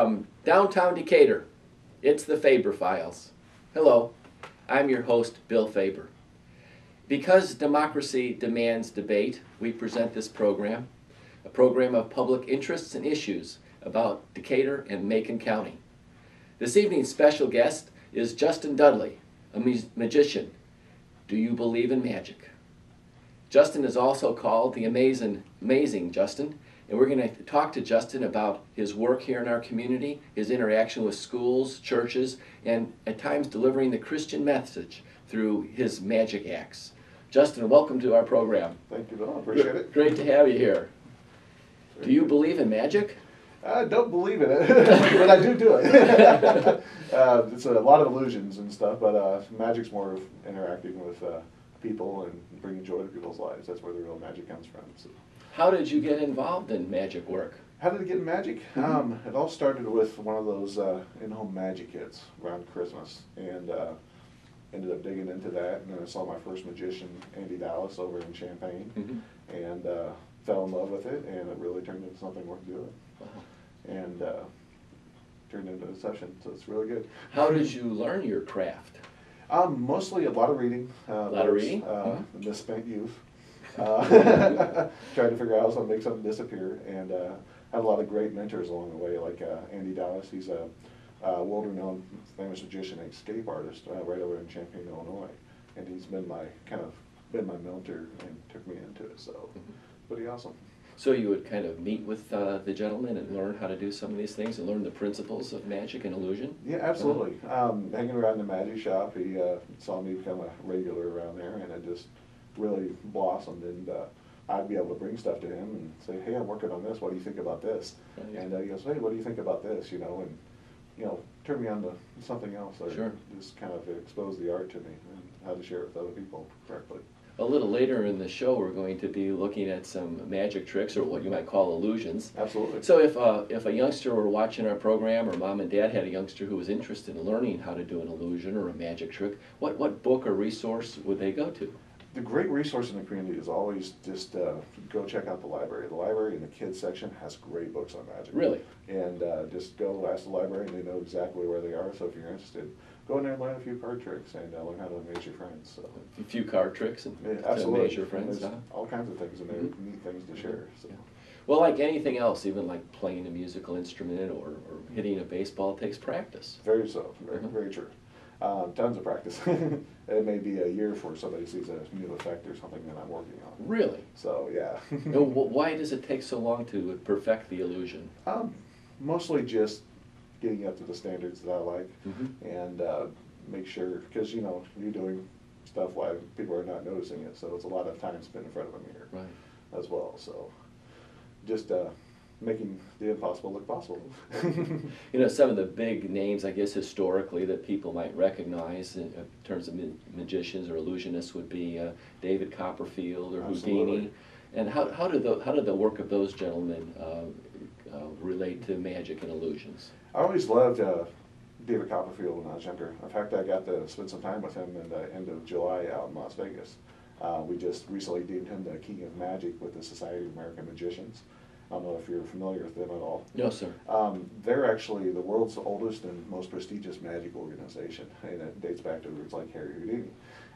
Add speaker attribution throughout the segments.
Speaker 1: From downtown Decatur, it's the Faber Files. Hello, I'm your host, Bill Faber. Because democracy demands debate, we present this program, a program of public interests and issues about Decatur and Macon County. This evening's special guest is Justin Dudley, a magician. Do you believe in magic? Justin is also called the Amazing Justin, and we're going to talk to Justin about his work here in our community, his interaction with schools, churches, and at times delivering the Christian message through his magic acts. Justin, welcome to our program.
Speaker 2: Thank you, Bill. I appreciate it.
Speaker 1: Great to have you here. Do you believe in magic?
Speaker 2: I don't believe in it, but I do it. It's a lot of illusions and stuff, but magic's more of interacting with people and bringing joy to people's lives. That's where the real magic comes from. So.
Speaker 1: How did you get involved in magic work?
Speaker 2: How did I get in magic? It all started with one of those in-home magic kits around Christmas, and ended up digging into that, and then I saw my first magician, Andy Dallas, over in Champaign, and fell in love with it, and it really turned into something worth doing.
Speaker 1: Wow. And
Speaker 2: turned into a session, so it's really good.
Speaker 1: How did you learn your craft?
Speaker 2: Mostly a lot of reading.
Speaker 1: A lot of reading?
Speaker 2: Misspent youth. Trying to figure out how to make something disappear, and had a lot of great mentors along the way, like Andy Dallas. He's a world-renowned famous magician and escape artist right over in Champaign, Illinois, and he's been my mentor and took me into it. So, pretty awesome.
Speaker 1: So you would kind of meet with the gentleman and learn how to do some of these things and learn the principles of magic and illusion?
Speaker 2: Yeah, absolutely. Hanging around the magic shop, he saw me become a regular around there, and it just really blossomed. And I'd be able to bring stuff to him and say, "Hey, I'm working on this. What do you think about this?" Right. And he goes, "Hey, what do you think about this?" You know, and turn me on to something else. Or just kind of expose the art to me and how to share it with other people correctly.
Speaker 1: A little later in the show, we're going to be looking at some magic tricks, or what you might call illusions.
Speaker 2: Absolutely.
Speaker 1: So if a youngster were watching our program, or mom and dad had a youngster who was interested in learning how to do an illusion or a magic trick, what book or resource would they go to?
Speaker 2: The great resource in the community is always just go check out the library. The library in the kids section has great books on magic.
Speaker 1: Really?
Speaker 2: And just go ask the library, and they know exactly where they are. So if you're interested, go in there and learn a few card tricks and learn how to amaze your friends. So.
Speaker 1: A few card tricks and to amaze your friends?
Speaker 2: There's all kinds of things in there, neat things to share. So.
Speaker 1: Yeah. Well, like anything else, even like playing a musical instrument or hitting a baseball, it takes practice.
Speaker 2: Very so, very true. Tons of practice. It may be a year before somebody sees a new effect or something that I'm working on.
Speaker 1: Really?
Speaker 2: So, yeah.
Speaker 1: Why does it take so long to perfect the illusion?
Speaker 2: Mostly just getting up to the standards that I like, and make sure, because you're doing stuff while people are not noticing it, so it's a lot of time spent in front of a mirror as well. So just making the impossible look possible.
Speaker 1: Some of the big names, I guess, historically that people might recognize in terms of magicians or illusionists would be David Copperfield or Houdini. And how did the work of those gentlemen relate to magic and illusions?
Speaker 2: I always loved David Copperfield when I was younger. In fact, I got to spend some time with him in the end of July out in Las Vegas. We just recently deemed him the King of Magic with the Society of American Magicians. I don't know if you're familiar with them at all.
Speaker 1: No, sir.
Speaker 2: They're actually the world's oldest and most prestigious magic organization, and it dates back to roots like Harry Houdini.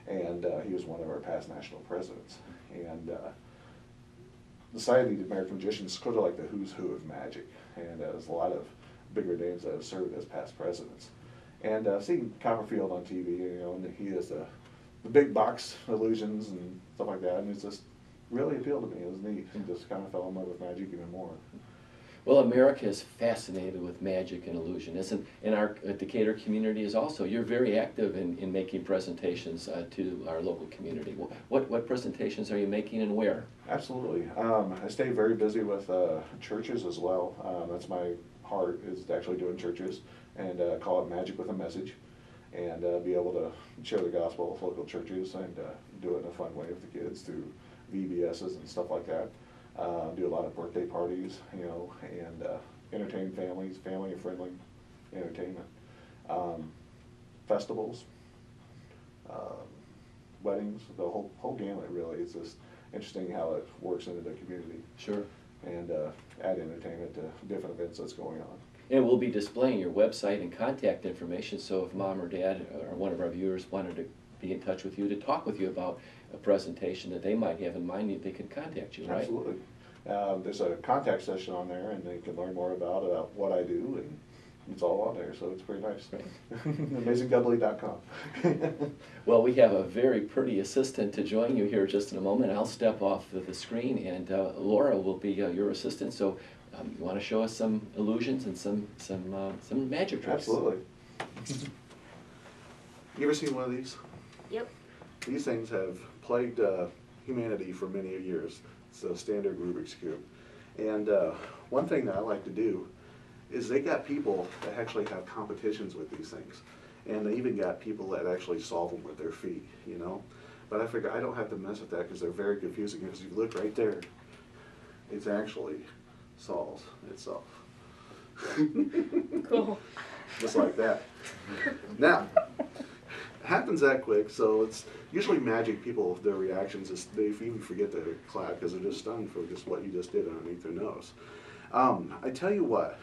Speaker 2: And he was one of our past national presidents. And the Society of American Magicians is sort of like the who's who of magic, and there's a lot of bigger names that have served as past presidents. And seeing Copperfield on TV, and he has the big box illusions and stuff like that, and it's just really appealed to me. It was neat, and just kind of fell in love with magic even more.
Speaker 1: Well, America is fascinated with magic and illusion, and our Decatur community is also. You're very active in making presentations to our local community. What presentations are you making and where?
Speaker 2: Absolutely. I stay very busy with churches as well. That's my heart, is actually doing churches, and call it Magic with a Message, and be able to share the gospel with local churches and do it in a fun way with the kids through VBSs and stuff like that. Do a lot of birthday parties, and entertain families, family and friendly entertainment. Festivals, weddings, the whole gamut really. It's just interesting how it works into the community.
Speaker 1: Sure.
Speaker 2: And add entertainment to different events that's going on.
Speaker 1: And we'll be displaying your website and contact information, so if mom or dad or one of our viewers wanted to be in touch with you to talk with you about a presentation that they might have in mind, they can contact you, right?
Speaker 2: Absolutely. There's a contact session on there, and they can learn more about what I do, and it's all on there, so it's pretty nice.
Speaker 1: Right.
Speaker 2: AmazingDudley.com.
Speaker 1: Well, we have a very pretty assistant to join you here just in a moment. I'll step off the screen, and Laura will be your assistant. So, you want to show us some illusions and some magic tricks?
Speaker 2: Absolutely. You ever seen one of these?
Speaker 3: Yep.
Speaker 2: These things have plagued humanity for many years. It's a standard Rubik's Cube. And one thing that I like to do is they got people that actually have competitions with these things. And they even got people that actually solve them with their feet, you know. But I figure I don't have to mess with that because they're very confusing. Because if you look right there, it actually solves itself.
Speaker 3: Cool.
Speaker 2: Just like that. Now, happens that quick, so it's usually magic people, their reactions is they even forget to clap because they're just stunned for just what you just did underneath their nose. I tell you what,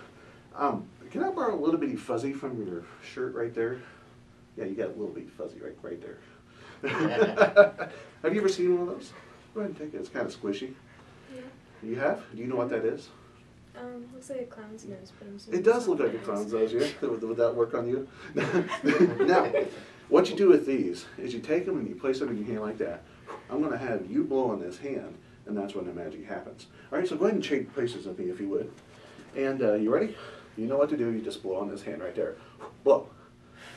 Speaker 2: can I borrow a little bitty fuzzy from your shirt right there? Yeah, you got a little bitty fuzzy right there. Have you ever seen one of those? Go ahead and take it. It's kind of squishy.
Speaker 3: Yeah.
Speaker 2: You have? Do you know what that is?
Speaker 3: Looks like a clown's nose, but I'm assuming
Speaker 2: It does
Speaker 3: it's
Speaker 2: look
Speaker 3: not
Speaker 2: like a
Speaker 3: nose.
Speaker 2: clown's nose, yeah? Would that work on you? Now, what you do with these is you take them and you place them in your hand like that. I'm going to have you blow on this hand, and that's when the magic happens. All right, so go ahead and trade places with me if you would. And you ready? You know what to do. You just blow on this hand right there. Blow.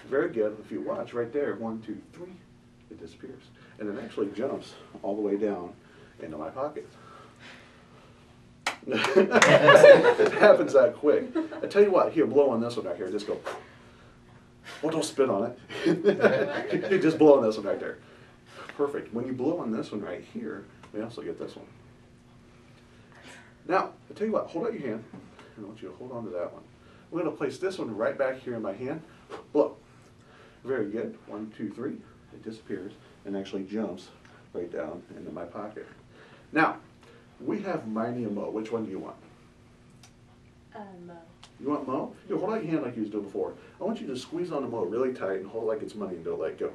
Speaker 2: Very good. If you watch right there, 1, 2, 3, it disappears. And it actually jumps all the way down into my pocket. It happens that quick. I tell you what, here, blow on this one right here. Just go. Oh, don't spit on it. You just blow on this one right there. Perfect. When you blow on this one right here, we also get this one. Now, I tell you what, hold out your hand. I want you to hold on to that one. I'm going to place this one right back here in my hand. Blow. Very good. 1, 2, 3. It disappears and actually jumps right down into my pocket. Now, we have Miney and Mo. Which one do you want?
Speaker 3: Mo.
Speaker 2: You want Mo? Here, hold out your hand like you was doing before. I want you to squeeze on the Mo really tight and hold it like it's money and don't let go.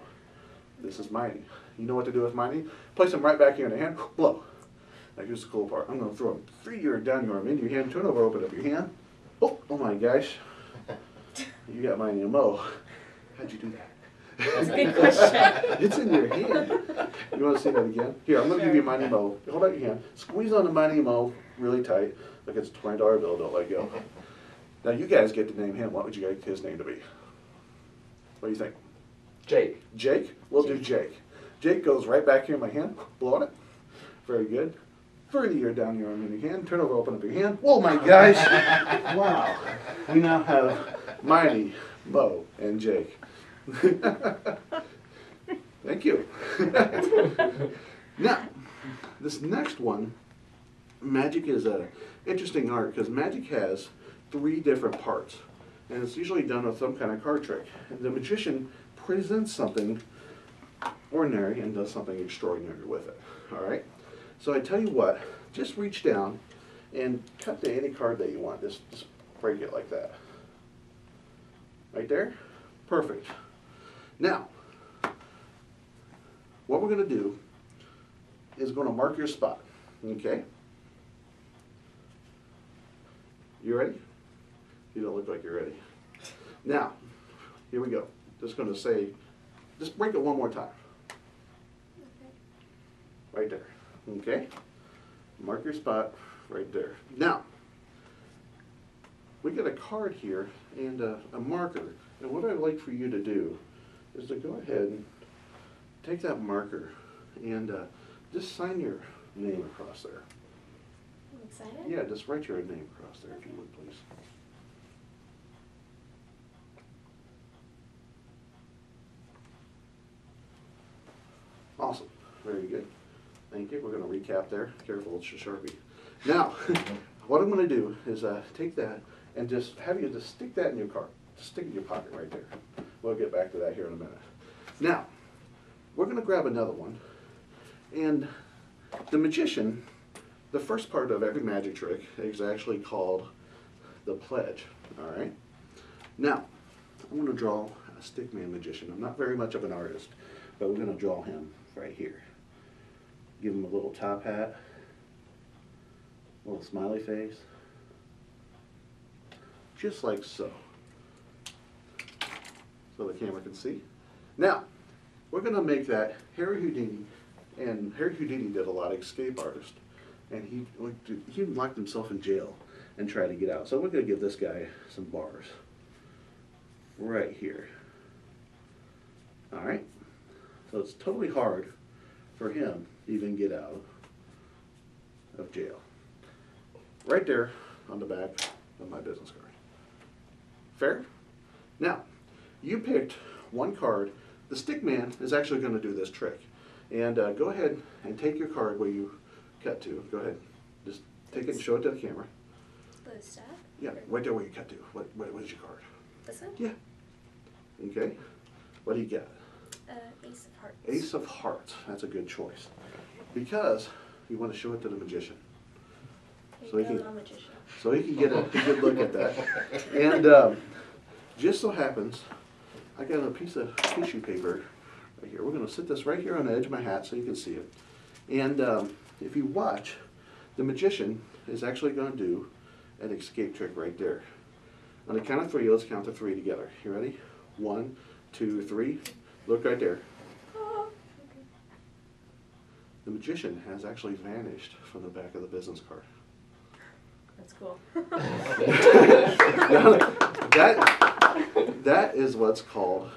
Speaker 2: This is Miney. You know what to do with Miney? Place him right back here in the hand. Blow. Now here's the cool part. I'm going to throw him through your down your arm into your hand. Turn over, open up your hand. Oh my gosh. You got Miney and Mo. How'd you do that?
Speaker 3: That's a good question.
Speaker 2: It's in your hand. You want to see that again? Here, I'm going to give you Miney Mo. Hold out your hand. Squeeze on the Miney Mo really tight, like it's a $20 bill. Don't let go. Now you guys get to name him. What would you like his name to be? What do you think?
Speaker 1: Jake.
Speaker 2: Jake? We'll do Jake. Jake goes right back here in my hand. Blow on it. Very good. Further your down your arm in your hand. Turn over, open up your hand. Oh my gosh! Wow. We now have Miney, Mo, and Jake. Thank you. Now, this next one, magic is an interesting art because magic has 3 different parts, and it's usually done with some kind of card trick. And the magician presents something ordinary and does something extraordinary with it. All right. So I tell you what, just reach down and cut to any card that you want. Just break it like that. Right there. Perfect. Now, what we're going to do is going to mark your spot, okay? You ready? You don't look like you're ready. Now, here we go. Just going to say, just break it one more time. Right there, okay? Mark your spot right there. Now, we got a card here and a marker, and what I'd like for you to do is to go ahead and take that marker and just sign your name across there.
Speaker 3: I'm excited.
Speaker 2: Yeah, just write your name across there if you would, please. Awesome. Very good. Thank you. We're going to recap there. Careful, it's a Sharpie. Now, what I'm going to do is take that and just have you just stick that in your card. Just stick it in your pocket right there. We'll get back to that here in a minute. Now, we're going to grab another one. And the magician, the first part of every magic trick is actually called the pledge.
Speaker 4: All right. Now, I'm going to draw a stickman magician. I'm not very much of an artist, but we're going to draw him right here. Give him a little top hat, a little smiley face, just like so. So the camera can see. Now, we're going to make that Harry Houdini, and Harry Houdini did a lot of escape artists, and he locked himself in jail and tried to get out. So we're going to give this guy some bars right here. All right? So it's totally hard for him to even get out of jail. Right there on the back of my business card. Fair? Now, you picked one card. The stick man is actually going to do this trick. And go ahead and take your card where you cut to. Go ahead. Just take it and show it to the camera.
Speaker 3: The staff?
Speaker 4: Yeah, right there where you cut to. What is your card?
Speaker 3: This one?
Speaker 4: Yeah. Okay. What do you got?
Speaker 3: Ace of Hearts.
Speaker 4: Ace of Hearts. That's a good choice. Because you want to show it to the magician. So he can get a good look at that. And just so happens, I got a piece of tissue paper right here. We're going to sit this right here on the edge of my hat so you can see it. And if you watch, the magician is actually going to do an escape trick right there. On the count of three, let's count to three together. You ready? 1, 2, 3. Look right there.
Speaker 3: Oh, okay.
Speaker 4: The magician has actually vanished from the back of the business card.
Speaker 3: That's cool.
Speaker 4: Now, that is what's called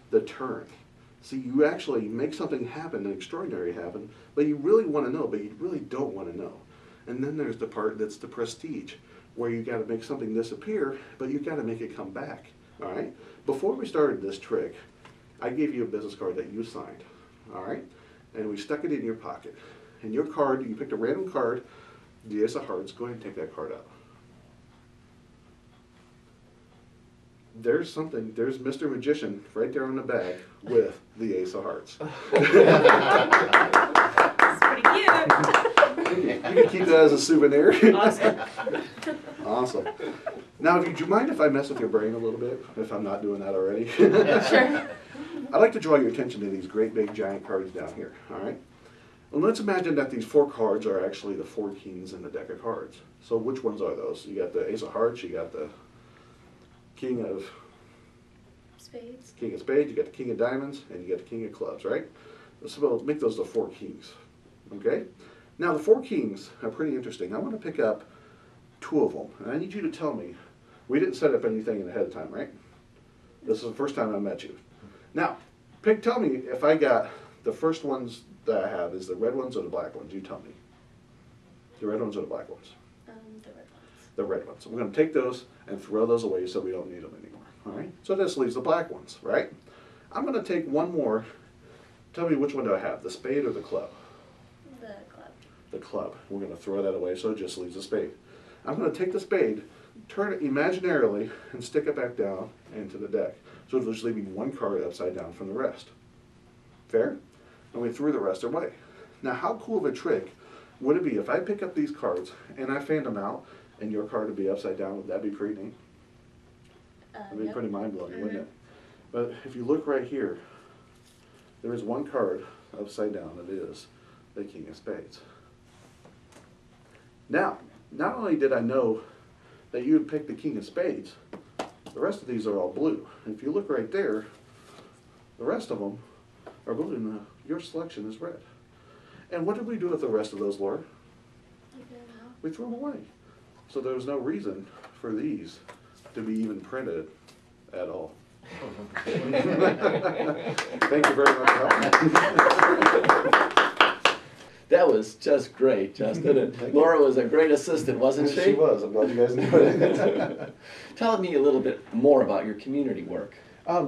Speaker 4: the turn. See, you actually make something happen, an extraordinary happen, but you really want to know, but you really don't want to know. And then there's the part that's the prestige, where you got to make something disappear, but you got to make it come back. All right? Before we started this trick, I gave you a business card that you signed. All right? And we stuck it in your pocket. And your card, you picked a random card, the Ace of Hearts. Go ahead and take that card out. There's Mr. Magician right there on the back with the Ace of Hearts.
Speaker 3: That's pretty cute.
Speaker 4: You can keep that as a souvenir.
Speaker 3: Awesome.
Speaker 4: Awesome. Now, do you mind if I mess with your brain a little bit, if I'm not doing that already?
Speaker 3: Sure.
Speaker 4: I'd like to draw your attention to these great big giant cards down here, all right? And let's imagine that these 4 cards are actually the 4 kings in the deck of cards. So which ones are those? You got the Ace of Hearts, you got the King of
Speaker 3: Spades.
Speaker 4: you got the King of Diamonds, and you got the King of Clubs, right? So we'll make those the 4 kings, okay? Now the 4 kings are pretty interesting. I want to pick up 2 of them, and I need you to tell me, we didn't set up anything ahead of time, right? This is the first time I met you. Now, tell me if I got the first ones that I have is the red ones or the black ones. You tell me. The red ones or the black ones?
Speaker 3: The red ones.
Speaker 4: The red ones. We're going to take those and throw those away so we don't need them anymore. All right? So this leaves the black ones, right? I'm going to take one more. Tell me which one do I have, the spade or the club?
Speaker 3: The club.
Speaker 4: The club. We're going to throw that away so it just leaves the spade. I'm going to take the spade, turn it imaginarily, and stick it back down into the deck. So it's just leaving one card upside down from the rest. Fair? And we threw the rest away. Now, how cool of a trick would it be if I pick up these cards and I fan them out and your card would be upside down? Would that be pretty neat? That'd be pretty mind-blowing, wouldn't it? But if you look right here, there is one card upside down. It is the King of Spades. Now, not only did I know that you would pick the King of Spades, the rest of these are all blue. And if you look right there, the rest of them are blue and your selection is red. And what did we do with the rest of those, Laura? We threw them away. So there was no reason for these to be even printed at all. Thank you very much for helping.
Speaker 1: That was just great, Justin. And Laura was a great assistant, wasn't she?
Speaker 2: She was. I'm glad you guys knew it.
Speaker 1: Tell me a little bit more about your community work.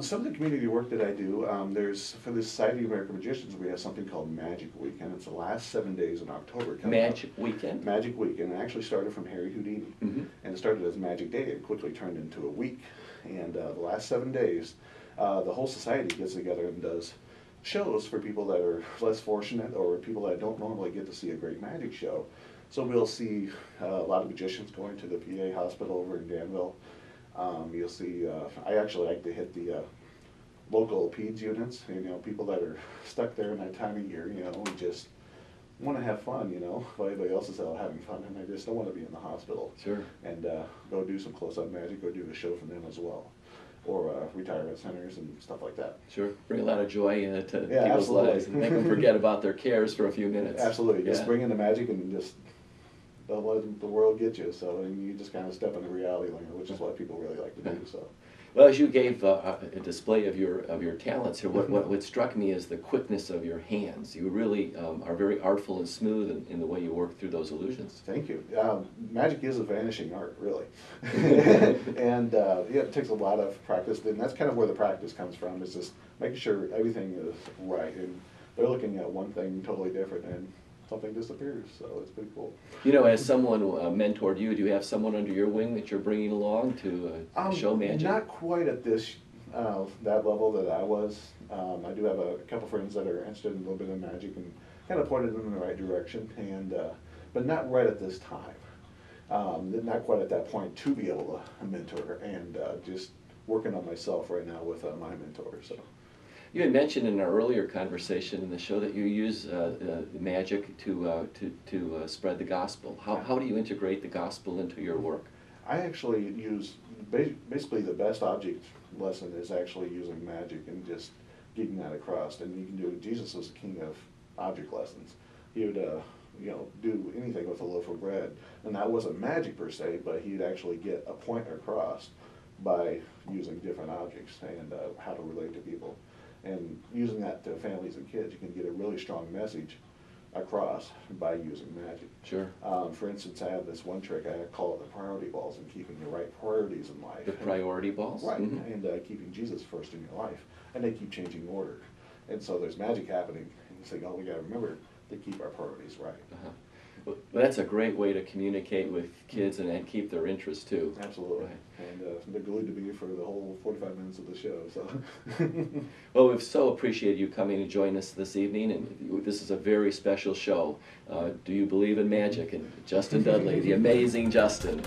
Speaker 2: Some of the community work that I do, for the Society of American Magicians, we have something called Magic Weekend. It's the last 7 days in October.
Speaker 1: Magic Weekend? Magic
Speaker 2: Weekend. It actually started from Harry Houdini. And it started as Magic Day. It quickly turned into a week. And the last 7 days, the whole society gets together and does shows for people that are less fortunate or people that don't normally get to see a great magic show. So we'll see a lot of magicians going to the PA hospital over in Danville. You'll see, I actually like to hit the local PEDS units, you know, people that are stuck there in that time of year, you know, and just want to have fun, you know, while everybody else is out having fun, and I just don't want to be in the hospital.
Speaker 1: Sure.
Speaker 2: And go do some close-up magic, go do a show for them as well, or retirement centers and stuff like that.
Speaker 1: Sure. Bring a lot of joy to people's
Speaker 2: absolutely.
Speaker 1: lives and make them forget about their cares for a few minutes.
Speaker 2: Absolutely, just
Speaker 1: Yeah.
Speaker 2: bring in the magic and just don't let the world get you. So and you just kind of step into reality land, which is what people really like to do. So.
Speaker 1: Well, as you gave a display of your talents here, what struck me is the quickness of your hands. You really are very artful and smooth in the way you work through those illusions.
Speaker 2: Thank you. Magic is a vanishing art, really. And yeah, it takes a lot of practice, and that's kind of where the practice comes from, is just making sure everything is right. And they're looking at one thing totally different, and something disappears, so it's pretty cool.
Speaker 1: You know, as someone mentored you, do you have someone under your wing that you're bringing along to show magic?
Speaker 2: Not quite at this that level that I was. I do have a couple friends that are interested in a little bit of magic and kind of pointed them in the right direction, and but not right at this time. Not quite at that point to be able to mentor, and just working on myself right now with my mentor. So.
Speaker 1: You had mentioned in our earlier conversation in the show that you use magic to spread the gospel. How do you integrate the gospel into your work?
Speaker 2: I actually use, basically the best object lesson is actually using magic and just getting that across. And you can do, Jesus was the king of object lessons. He would, you know, do anything with a loaf of bread. And that wasn't magic per se, but he'd actually get a point across by using different objects and how to relate to people. And using that to families and kids, you can get a really strong message across by using magic.
Speaker 1: Sure.
Speaker 2: For instance, I have this one trick, I call it the priority balls, and keeping the right priorities in life.
Speaker 1: The priority balls?
Speaker 2: Right,
Speaker 1: Mm-hmm.
Speaker 2: and keeping Jesus first in your life. And they keep changing order. And so there's magic happening, and you say, oh, we gotta remember to keep our priorities right.
Speaker 1: Uh-huh. Well, that's a great way to communicate with kids and keep their interest too.
Speaker 2: Absolutely.
Speaker 1: Right.
Speaker 2: And they're glued to me for the whole 45 minutes of the show. So.
Speaker 1: Well, we've so appreciated you coming to join us this evening, and this is a very special show. Do you believe in magic? And Justin Dudley, the amazing Justin.